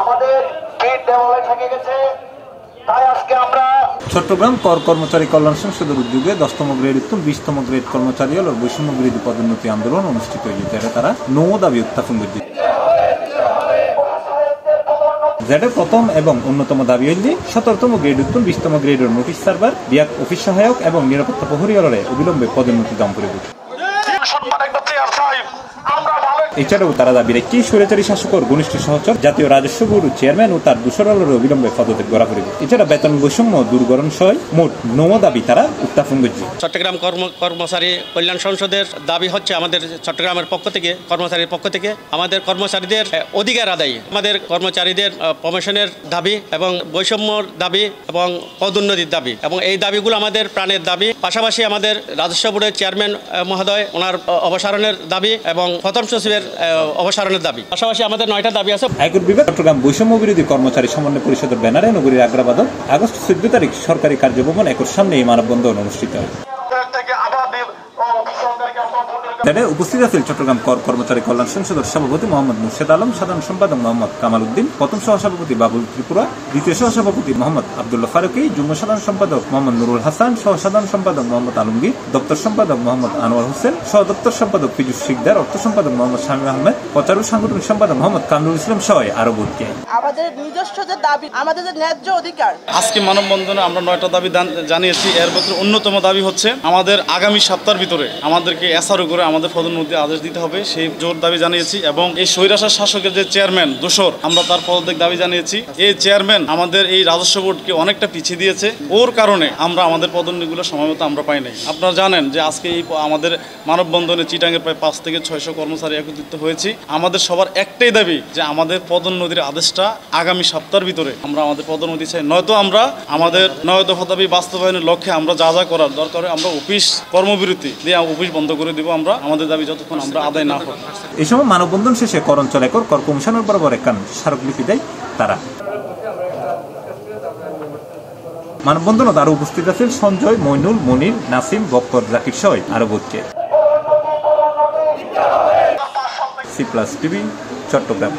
আমাদের পেট দেওয়ালে থেকে গেছে, তাই আজকে আমরা চট্টগ্রাম কর কর্মচারী কল্যাণ সংসদের উদ্যোগে 10তম গ্রেড উত্তম 20তম গ্রেড কর্মচারী হল বৈষম্য বিরোধী পদোন্নতি আন্দোলন অনুষ্ঠিত হয়েছে। তারা নৌ দাবি উত্থাপন করছে। যেটা প্রথম এবং অন্যতম দাবি হইল 17তম গ্রেড উত্তম 20তম গ্রেডের নোটিশ সার্ভার বিয়াক অফিস সহায়ক এবং নিরাপত্তা প্রহরী হলে অবিলম্বে পদোন্নতি দাম করে দিচ্ছে। এছাড়াও তারা দাবি রেখে স্বৈরাচারী শাসকের ঘনিষ্ঠ সহচর জাতীয় রাজস্ব বোর্ড চেয়ারম্যান ও তার দূষরের অবিলম্বে পদত্যাগ করা করিবে। এছাড়া বেতন বৈষম্য দূরকরণ সহ মোট 9 দাবি তারা উত্থাপন করছে। চট্টগ্রাম কর্মচারী কল্যাণ সংসদের দাবি হচ্ছে আমাদের চট্টগ্রামের পক্ষ থেকে, কর্মচারীর পক্ষ থেকে আমাদের কর্মচারীদের অধিকার আদায়, আমাদের কর্মচারীদের প্রমোশনের দাবি এবং বৈষম্যর দাবি এবং পদোন্নতির দাবি, এবং এই দাবিগুলো আমাদের প্রাণের দাবি। পাশাপাশি আমাদের রাজস্ব বোর্ডের চেয়ারম্যান মহোদয় ওনার অবসারণের দাবি এবং প্রথম সচিবের অবসারণের দাবি। পাশাপাশি আমাদের 9টা দাবি আছে। আয়কর বিভাগ চট্টগ্রাম বৈষম্য বিরোধী কর্মচারী সমন্বয় পরিষদের ব্যানারে নগরীর আগ্রাবাদন আগস্ট 14 তারিখ সরকারি কার্যভবন একর সামনে এই মানববন্ধন অনুষ্ঠিত হয়। উপস্থিত আছেন চট্টগ্রাম কর কর্মচারী কল্যাণ সংসদের সভাপতি মোহাম্মদ মুর্শেদ আলম, সাধারণ সম্পাদক মোহাম্মদ কামাল উদ্দিন, প্রথম সহসভাপতি বাবুল ত্রিপুরা, দ্বিতীয় সহসভাপতি মোহাম্মদ আব্দুল্লাহ ফারুকি, যুগ্ম সাধারণ সম্পাদক মোহাম্মদ নুরুল হাসান, সহ সাধারণ সম্পাদক মোহাম্মদ আলমগীর, দপ্তর সম্পাদক মোহাম্মদ আনোয়ার হোসেন, সহ দপ্তর সম্পাদক ফিজুস শিকদার, অর্থ সম্পাদক মোহাম্মদ শামীম আহমেদ, প্রচার ও সাংগঠনিক সম্পাদক মোহাম্মদ কামরুল ইসলাম সহ আরো বহু। আমাদের নিজস্ব যে দাবি, আমাদের যে ন্যায্য অধিকার। আজকে মানববন্ধনে আমরা 9টা দাবি জানিয়েছি। এর ভিতরে অন্যতম দাবি হচ্ছে আমাদের আগামী সপ্তাহের ভিতরে আমাদেরকে এসআরও করে আমাদের পদোন্নতি আদেশ দিতে হবে, সেই জোর দাবি জানিয়েছি। এবং এই স্বৈরাচার শাসকের যে চেয়ারম্যান দোসর, আমরা তার পদত্যাগ দাবি জানিয়েছি। এই চেয়ারম্যান আমাদের এই রাজস্ব বোর্ডকে অনেকটা পিছিয়ে দিয়েছে, ওর কারণে আমরা আমাদের পদোন্নতিগুলো সময়মতো আমরা পাই নাই। আপনারা জানেন যে আজকে এই আমাদের মানববন্ধনে চিটাঙ্গের প্রায় 5 থেকে 600 কর্মচারী একত্রিত হয়েছি। আমাদের সবার একটাই দাবি যে আমাদের পদোন্নতির আদেশটা আগামী সপ্তাহের ভিতরে আমরা আমাদের পদোন্নতি চাই, নয়তো আমরা আমাদের 9 দফা দাবি বাস্তবায়নের লক্ষ্যে আমরা যা যা করার দরকার আমরা অফিস কর্মবিরতি দিয়ে অফিস বন্ধ করে দিব আমরা, আমাদের দাবি যতক্ষণ আমরা আদায় না করি। এই সময় মানববন্ধন শেষে কর অঞ্চল একর কর কমিশনের বরাবর একখান স্মারকলিপি দেয় তারা। মানববন্ধনে আরো উপস্থিত আছেন সঞ্জয়, মইনুল, মনির, নাসিম, বক্কর, জাকির সহ আরো বহু। C+ TV Chittagong.